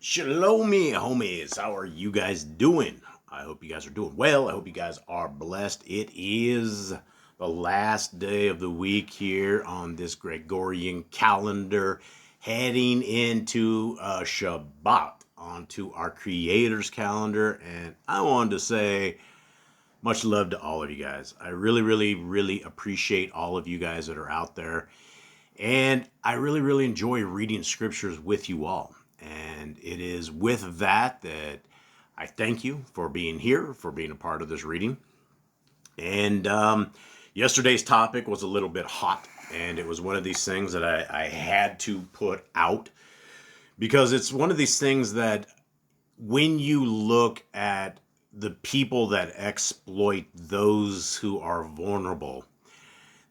Shalom, homies. How are you guys doing? I hope you guys are doing well. I hope you guys are blessed. It is the last day of the week here on this Gregorian calendar, heading into Shabbat, onto our Creator's calendar. And I wanted to say much love to all of you guys. I really appreciate all of you guys that are out there. And I really enjoy reading scriptures with you all. And it is with that I thank you for being here, for being a part of this reading. And yesterday's topic was a little bit hot, and it was one of these things that I had to put out because it's one of these things that when you look at the people that exploit those who are vulnerable,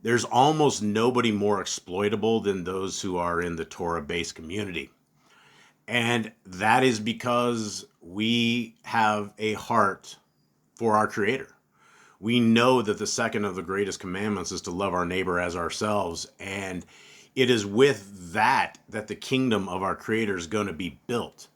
there's almost nobody more exploitable than those who are in the Torah-based community. And that is because we have a heart for our Creator. We know that the second of the greatest commandments is to love our neighbor as ourselves. And it is with that the kingdom of our Creator is going to be built.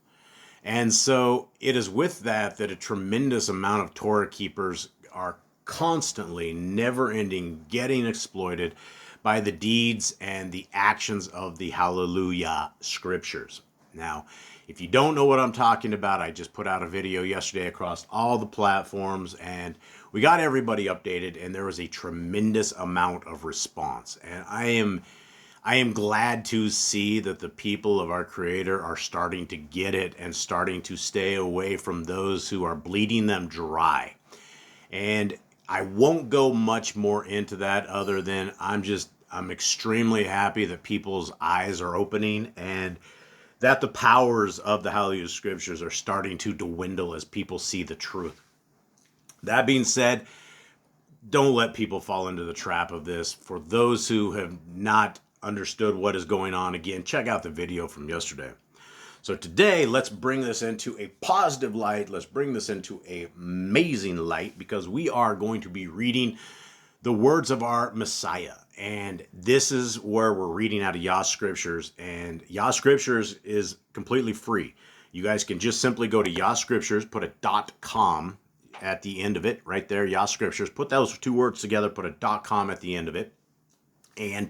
And so it is with that a tremendous amount of Torah keepers are constantly, never-ending, getting exploited by the deeds and the actions of the Hallelujah Scriptures. Now, if you don't know what I'm talking about, I just put out a video yesterday across all the platforms, and we got everybody updated, and there was a tremendous amount of response. And I am glad to see that the people of our Creator are starting to get it and starting to stay away from those who are bleeding them dry. And I won't go much more into that other than I'm extremely happy that people's eyes are opening and that the powers of the Hallelujah Scriptures are starting to dwindle as people see the truth. That being said, don't let people fall into the trap of this. For those who have not understood what is going on, again, check out the video from yesterday. So today, let's bring this into a positive light. Let's bring this into an amazing light because we are going to be reading the words of our Messiah. And this is where we're reading out of Yah Scriptures. And Yah Scriptures is completely free. You guys can just simply go to Yah Scriptures, put a .com at the end of it, right there, Yah Scriptures. Put those two words together, put a .com at the end of it. And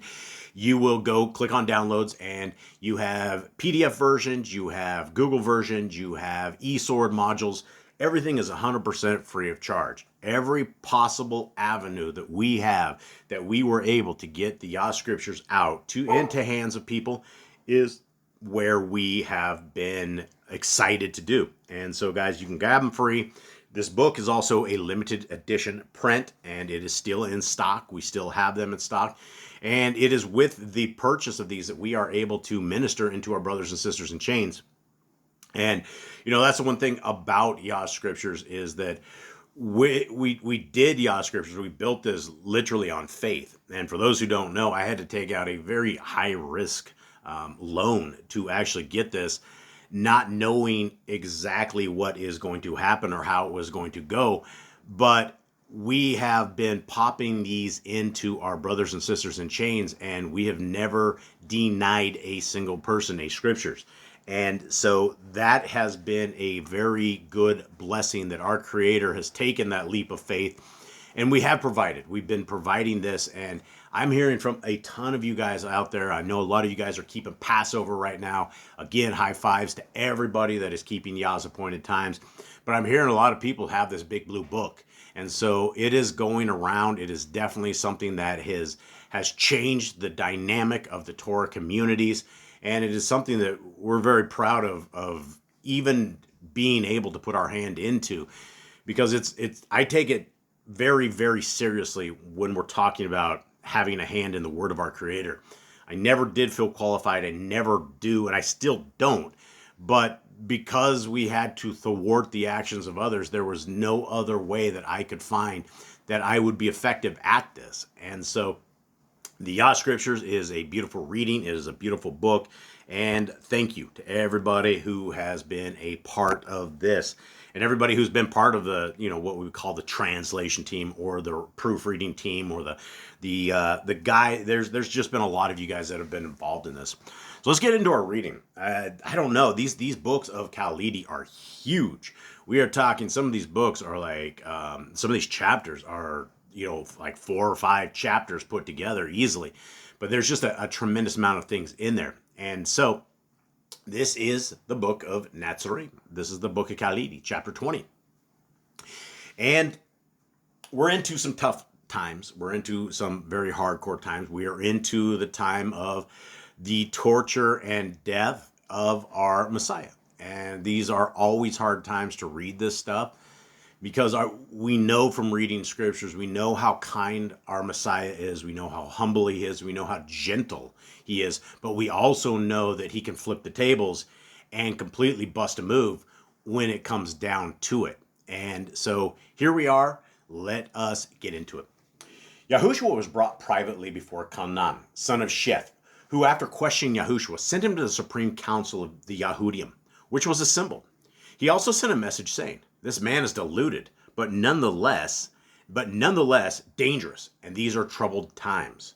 you will go click on downloads, and you have PDF versions, you have Google versions, you have eSword modules. Everything is 100% free of charge. Every possible avenue that we have, that we were able to get the Yah Scriptures out to into hands of people, is where we have been excited to do. And so, guys, you can grab them free. This book is also a limited edition print, and it is still in stock. We still have them in stock. And it is with the purchase of these that we are able to minister into our brothers and sisters in chains. And, that's the one thing about Yah Scriptures is that we did Yah Scriptures. We built this literally on faith. And for those who don't know, I had to take out a very high risk loan to actually get this, not knowing exactly what is going to happen or how it was going to go. But we have been popping these into our brothers and sisters in chains, and we have never denied a single person a scriptures. And so that has been a very good blessing that our Creator has taken that leap of faith, and we have provided. We've been providing this, and I'm hearing from a ton of you guys out there. I know a lot of you guys are keeping Passover right now. Again, high fives to everybody that is keeping Yah's appointed times. But I'm hearing a lot of people have this big blue book. And so it is going around. It is definitely something that has changed the dynamic of the Torah communities. And it is something that we're very proud of even being able to put our hand into, because I take it very seriously when we're talking about having a hand in the word of our Creator. I never did feel qualified. I never do, and I still don't. But because we had to thwart the actions of others, there was no other way that I could find that I would be effective at this. And so the Yah Scriptures is a beautiful reading. It is a beautiful book. And thank you to everybody who has been a part of this. And everybody who's been part of the, what we would call the translation team or the proofreading team or the guy. There's just been a lot of you guys that have been involved in this. So let's get into our reading. I don't know. These books of Khalidi are huge. We are talking, some of these books are like, some of these chapters are, like 4 or 5 chapters put together easily. But there's just a tremendous amount of things in there. And so this is the book of Nazarene. This is the book of Khalidi, chapter 20. And we're into some tough times. We're into some very hardcore times. We are into the time of the torture and death of our Messiah. And these are always hard times to read this stuff because we know from reading scriptures, we know how kind our Messiah is. We know how humble he is. We know how gentle he is. But we also know that he can flip the tables and completely bust a move when it comes down to it. And so here we are. Let us get into it. Yahushua was brought privately before Kangaroo, son of Sheth, who after questioning Yahushua sent him to the supreme council of the Yahudim, which was assembled. He also sent a message saying, "This man is deluded, but nonetheless dangerous, and these are troubled times."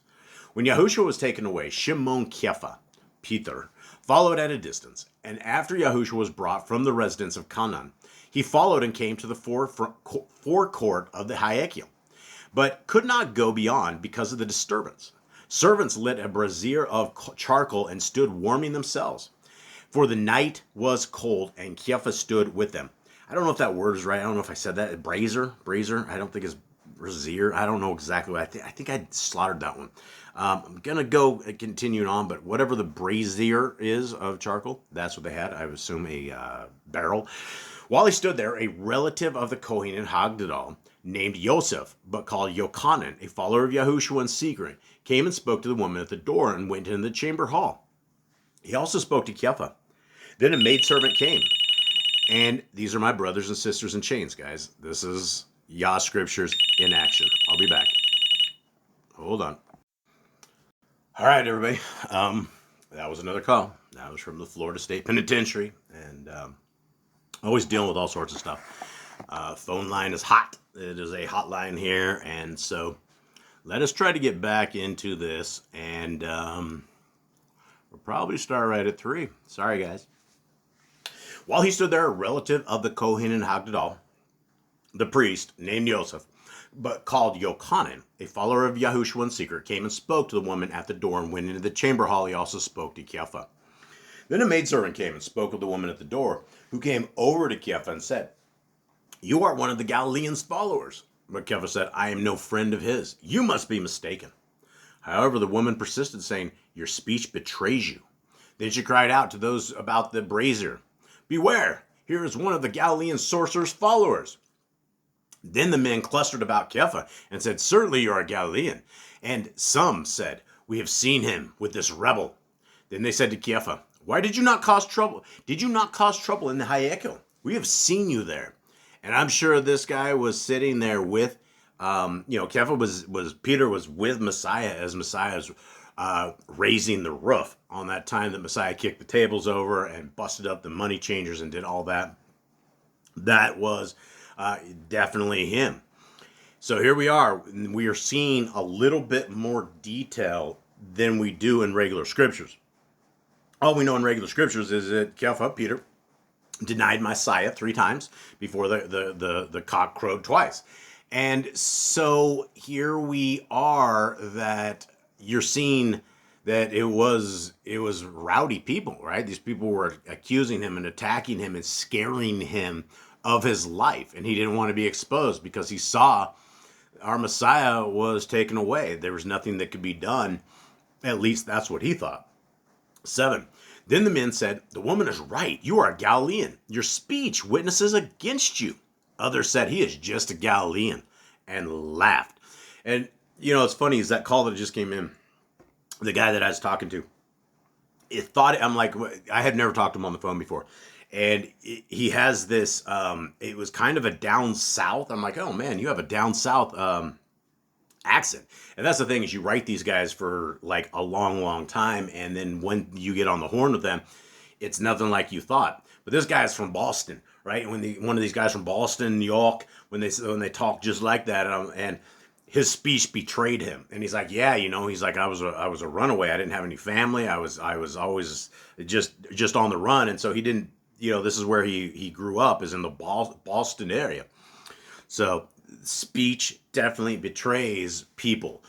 When Yahushua was taken away, Shimon Kepha, Peter, followed at a distance, and after Yahushua was brought from the residence of Canaan, he followed and came to the forecourt of the Hayekel, but could not go beyond because of the disturbance. Servants lit a brazier of charcoal and stood warming themselves, for the night was cold, and Kepha stood with them. I don't know if that word is right. I don't know if I said that. Brazier. I don't think it's brazier. I don't know exactly what I think I slaughtered that one. I'm going to go continuing on, but whatever the brazier is of charcoal, that's what they had. I would assume a barrel. While he stood there, a relative of the Kohen and Hagdadal, named Yosef, but called Yochanan, a follower of Yahushua in secret, came and spoke to the woman at the door and went into the chamber hall. He also spoke to Kepha. Then a maidservant came. And these are my brothers and sisters in chains, guys. This is Yah Scriptures in action. I'll be back. Hold on. All right, everybody. That was another call. That was from the Florida State Penitentiary. And always dealing with all sorts of stuff. Phone line is hot. It is a hotline here. And so let us try to get back into this. And we'll probably start right at 3. Sorry, guys. While he stood there, a relative of the Kohen and Hagdadal, the priest, named Yosef, but called Yochanan, a follower of Yahushua in secret, came and spoke to the woman at the door and went into the chamber hall. He also spoke to Kepha. Then a maidservant came and spoke with the woman at the door, who came over to Kepha and said, "You are one of the Galileans' followers." But Kepha said, "I am no friend of his. You must be mistaken." However, the woman persisted, saying, "Your speech betrays you." Then she cried out to those about the brazier, "Beware, here is one of the Galilean sorcerer's followers." Then the men clustered about Kepha and said, "Certainly you are a Galilean." And some said, "We have seen him with this rebel." Then they said to Kepha, "Why did you not cause trouble? Did you not cause trouble in the Hayekel? We have seen you there." And I'm sure this guy was sitting there with, Kepha Peter was with Messiah as Messiah was raising the roof on that time that Messiah kicked the tables over and busted up the money changers and did all that. That was definitely him. So here we are. We are seeing a little bit more detail than we do in regular scriptures. All we know in regular scriptures is that Kepha, Peter, denied Messiah 3 times before the cock crowed twice. And so here we are, that you're seeing that it was rowdy people, right? These people were accusing him and attacking him and scaring him of his life. And he didn't want to be exposed because he saw our Messiah was taken away. There was nothing that could be done. At least that's what he thought. 7. Then the men said, "The woman is right. You are a Galilean. Your speech witnesses against you." Others said, "He is just a Galilean," and laughed. And, it's funny is that call that just came in, the guy that I was talking to, I'm like, I had never talked to him on the phone before. And he has this, it was kind of a down south. I'm like, oh man, you have a down south accent. And that's the thing, is you write these guys for like a long, long time. And then when you get on the horn with them, it's nothing like you thought. But this guy's from Boston, right? And when one of these guys from Boston, New York, when they talk just like that, and his speech betrayed him. And he's like, yeah, he's like, I was a runaway. I didn't have any family. I was always just on the run. And so he didn't, this is where he grew up, is in the Boston area. So speech definitely betrays people.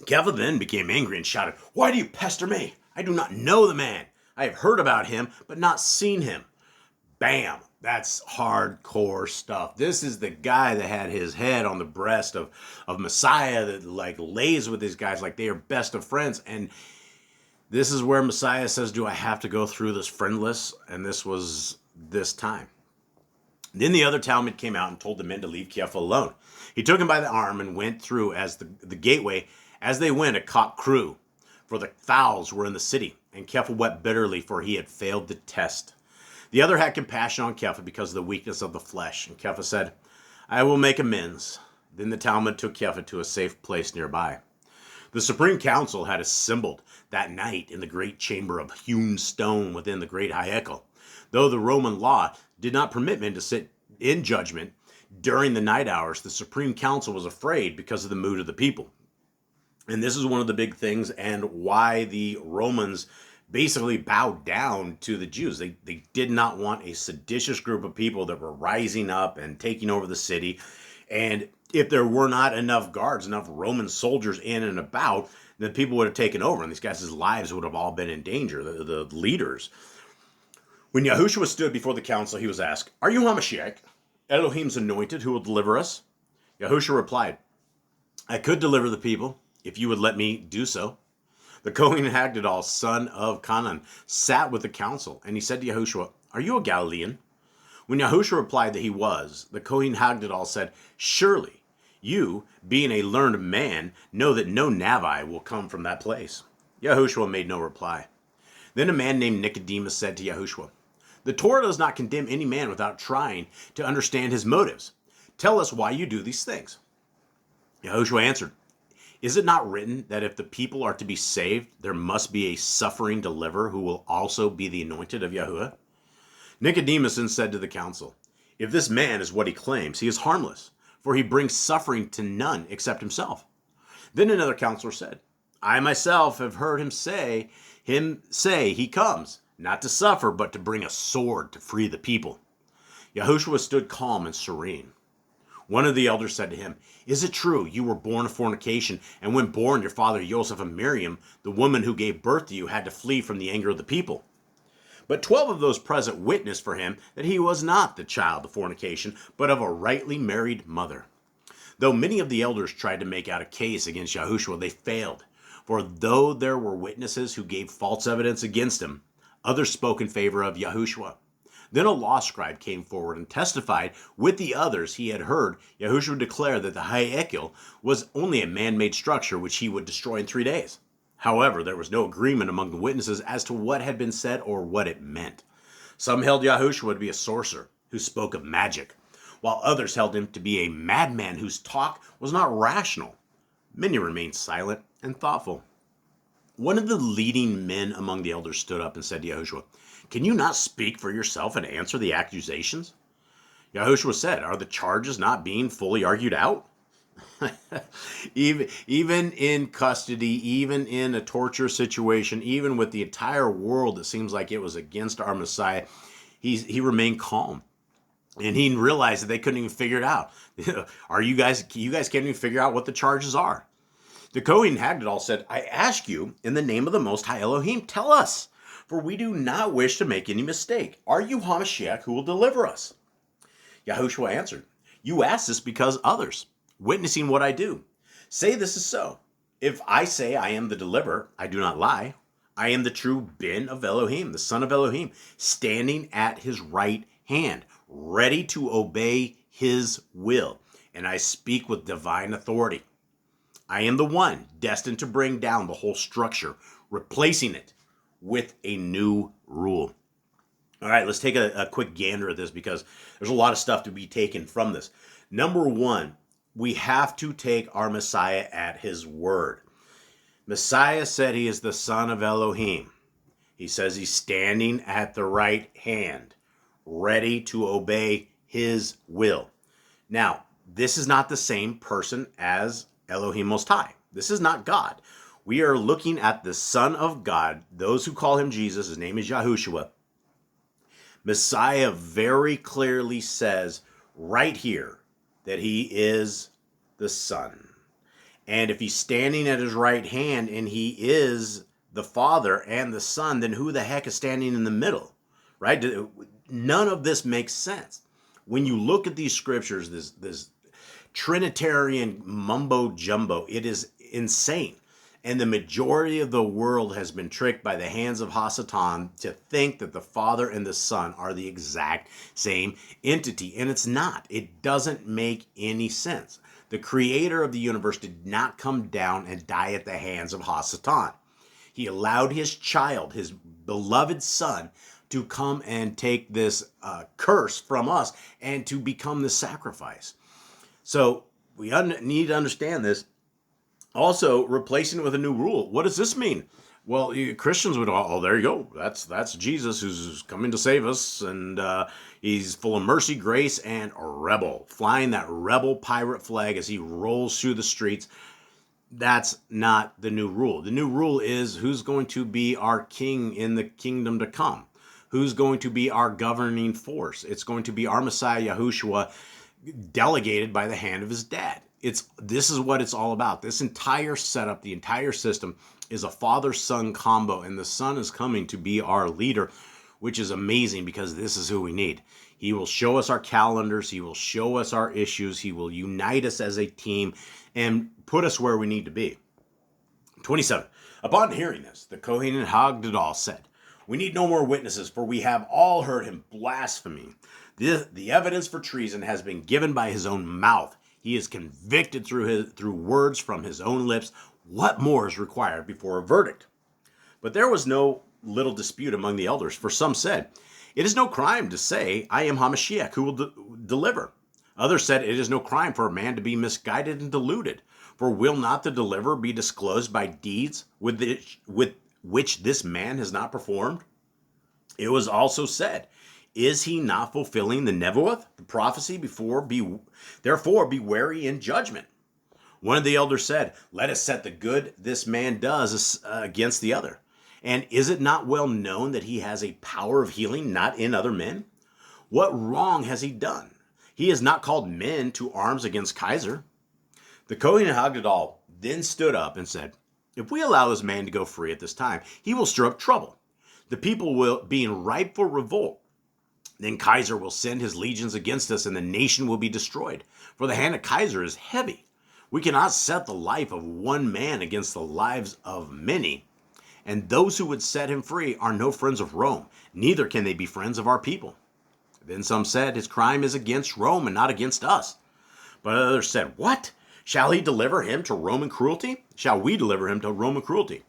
Kepha then became angry and shouted, "Why do you pester me? I do not know the man. I have heard about him, but not seen him." Bam. That's hardcore stuff. This is the guy that had his head on the breast of Messiah, that like lays with these guys like they are best of friends. And this is where Messiah says, do I have to go through this friendless? And this was this time. Then the other Talmud came out and told the men to leave Kepha alone. He took him by the arm and went through as the gateway. As they went, a cock crew, for the fowls were in the city. And Kepha wept bitterly, for he had failed the test. The other had compassion on Kepha because of the weakness of the flesh. And Kepha said, I will make amends. Then the Talmud took Kepha to a safe place nearby. The Supreme Council had assembled that night in the great chamber of hewn stone within the great Hayekel. Though the Roman law did not permit men to sit in judgment during the night hours, the Supreme Council was afraid because of the mood of the people. And this is one of the big things, and why the Romans basically bowed down to the Jews. They did not want a seditious group of people that were rising up and taking over the city. And if there were not enough guards, enough Roman soldiers in and about, then people would have taken over, and these guys' lives would have all been in danger, the leaders. When Yahushua stood before the council, he was asked, Are you HaMashiach, Elohim's anointed, who will deliver us? Yahushua replied, I could deliver the people, if you would let me do so. The Kohen Hagdadal, son of Canaan, sat with the council, and he said to Yahushua, Are you a Galilean? When Yahushua replied that he was, the Kohen Hagdadal said, Surely, you, being a learned man, know that no Navi will come from that place. Yahushua made no reply. Then a man named Nicodemus said to Yahushua, The Torah does not condemn any man without trying to understand his motives. Tell us why you do these things. Yahushua answered, Is it not written that if the people are to be saved, there must be a suffering deliverer who will also be the anointed of Yahuwah? Nicodemus then said to the council, If this man is what he claims, he is harmless, for he brings suffering to none except himself. Then another counselor said, I myself have heard him say he comes, not to suffer, but to bring a sword to free the people. Yahushua stood calm and serene. One of the elders said to him, Is it true you were born of fornication, and when born your father Joseph and Miriam, the woman who gave birth to you, had to flee from the anger of the people? But 12 of those present witnessed for him that he was not the child of fornication, but of a rightly married mother. Though many of the elders tried to make out a case against Yahushua, they failed. For though there were witnesses who gave false evidence against him, others spoke in favor of Yahushua. Then a law scribe came forward and testified with the others he had heard Yahushua declare that the Hayekel was only a man-made structure which he would destroy in 3 days. However, there was no agreement among the witnesses as to what had been said or what it meant. Some held Yahushua to be a sorcerer who spoke of magic, while others held him to be a madman whose talk was not rational. Many remained silent and thoughtful. One of the leading men among the elders stood up and said to Yahushua, Can you not speak for yourself and answer the accusations? Yahushua said, Are the charges not being fully argued out? even in custody, even in a torture situation, even with the entire world that seems like it was against our Messiah, he remained calm. And he realized that they couldn't even figure it out. You guys can't even figure out what the charges are. The Kohen Hagdadal said, I ask you, in the name of the Most High Elohim, tell us, for we do not wish to make any mistake. Are you HaMashiach who will deliver us? Yahushua answered, You ask this because others, witnessing what I do, say this is so. If I say I am the deliverer, I do not lie. I am the true Ben of Elohim, the son of Elohim, standing at his right hand, ready to obey his will, and I speak with divine authority. I am the one destined to bring down the whole structure, replacing it with a new rule. All right, let's take a quick gander at this because there's a lot of stuff to be taken from this. Number one, we have to take our Messiah at his word. Messiah said he is the son of Elohim. He says he's standing at the right hand, ready to obey his will. Now, this is not the same person as Elohim Most High. This is not God. We are looking at the Son of God, those who call him Jesus. His name is Yahushua. Messiah very clearly says right here that he is the Son. And if he's standing at his right hand and he is the Father and the Son, then who the heck is standing in the middle, right? None of this makes sense. When you look at these scriptures, this Trinitarian mumbo jumbo, it is insane. And the majority of the world has been tricked by the hands of Hasatan to think that the Father and the Son are the exact same entity. And it's not. It doesn't make any sense. The creator of the universe did not come down and die at the hands of Hasatan. He allowed his child, his beloved son, to come and take this curse from us and to become the sacrifice. So we need to understand this. Also, replacing it with a new rule. What does this mean? Well, Christians would, oh, there you go. That's Jesus who's coming to save us, and he's full of mercy, grace, and a rebel, flying that rebel pirate flag as he rolls through the streets. That's not the new rule. The new rule is who's going to be our king in the kingdom to come. Who's going to be our governing force? It's going to be our Messiah, Yahushua, delegated by the hand of his dad. This is what it's all about. This entire setup, the entire system is a father-son combo, and the son is coming to be our leader, which is amazing because this is who we need. He will show us our calendars. He will show us our issues. He will unite us as a team and put us where we need to be. 27. Upon hearing this, the Kohen and Hagdadal said, "We need no more witnesses, for we have all heard him blasphemy. The evidence for treason has been given by his own mouth. He is convicted through words from his own lips. What more is required before a verdict?" But there was no little dispute among the elders, for some said, "It is no crime to say, 'I am Hamashiach, who will deliver.' Others said, 'It is no crime for a man to be misguided and deluded. For will not the deliverer be disclosed by deeds with which this man has not performed?' It was also said, 'Is he not fulfilling the nevuah, the prophecy, therefore be wary in judgment?' One of the elders said, 'Let us set the good this man does against the other. And is it not well known that he has a power of healing not in other men? What wrong has he done? He has not called men to arms against Kaiser.' The Kohen Hagdadal then stood up and said, 'If we allow this man to go free at this time, he will stir up trouble. The people will be in ripe for revolt. Then Kaiser will send his legions against us, and the nation will be destroyed. For the hand of Kaiser is heavy. We cannot set the life of one man against the lives of many. And those who would set him free are no friends of Rome, neither can they be friends of our people.' Then some said, 'His crime is against Rome and not against us.' But others said, 'What? Shall he deliver him to Roman cruelty? Shall we deliver him to Roman cruelty?'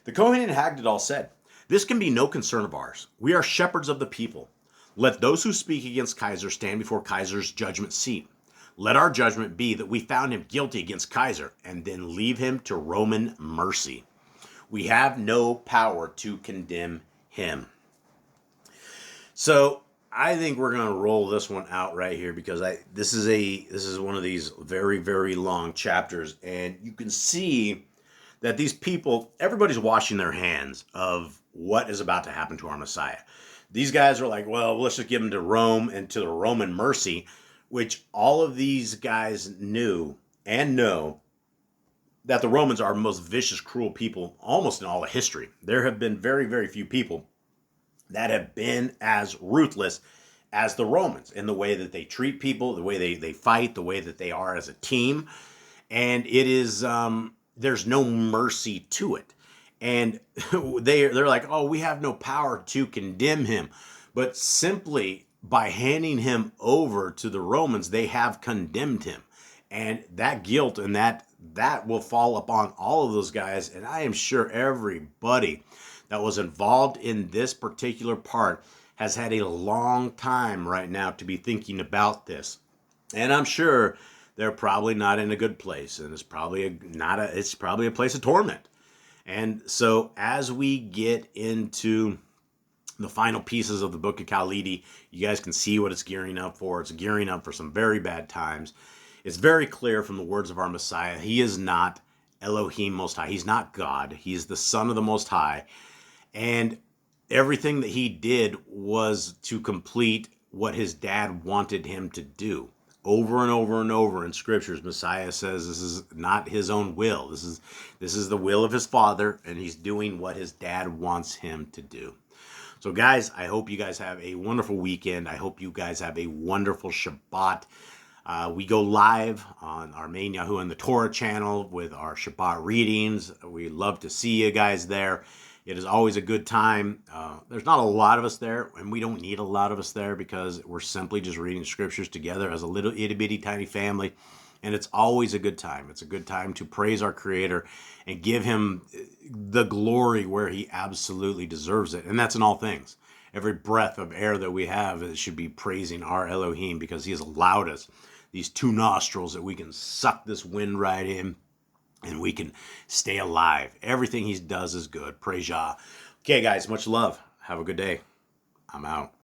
The Kohen and Hagdadal said, 'This can be no concern of ours. We are shepherds of the people. Let those who speak against Kaiser stand before Kaiser's judgment seat. Let our judgment be that we found him guilty against Kaiser and then leave him to Roman mercy. We have no power to condemn him.'" So I think we're going to roll this one out right here because this is one of these very, very long chapters, and you can see that these people, everybody's washing their hands of what is about to happen to our Messiah. These guys are like, well, let's just give him to Rome and to the Roman mercy, which all of these guys knew and know that the Romans are the most vicious, cruel people almost in all of history. There have been very, very few people that have been as ruthless as the Romans in the way that they treat people, the way they fight, the way that they are as a team. And it is, there's no mercy to it. And they're like, oh, we have no power to condemn him. But simply by handing him over to the Romans, they have condemned him. And that guilt and that will fall upon all of those guys. And I am sure everybody that was involved in this particular part has had a long time right now to be thinking about this. And I'm sure they're probably not in a good place. And it's probably a place of torment. And so as we get into the final pieces of the book of Khalidi, you guys can see what it's gearing up for. It's gearing up for some very bad times. It's very clear from the words of our Messiah, he is not Elohim Most High. He's not God. He's the Son of the Most High. And everything that he did was to complete what his dad wanted him to do. Over and over and over in scriptures, Messiah says this is not his own will. This is the will of his father, and he's doing what his dad wants him to do. So guys, I hope you guys have a wonderful weekend. I hope you guys have a wonderful Shabbat. We go live on our main Yahuwah and the Torah channel with our Shabbat readings. We love to see you guys there. It is always a good time. There's not a lot of us there, and we don't need a lot of us there because we're simply just reading scriptures together as a little itty-bitty tiny family, and it's always a good time. It's a good time to praise our Creator and give him the glory where he absolutely deserves it, and that's in all things. Every breath of air that we have, it should be praising our Elohim because he has allowed us these two nostrils that we can suck this wind right in and we can stay alive. Everything he does is good. Praise Yah. Okay, guys, much love. Have a good day. I'm out.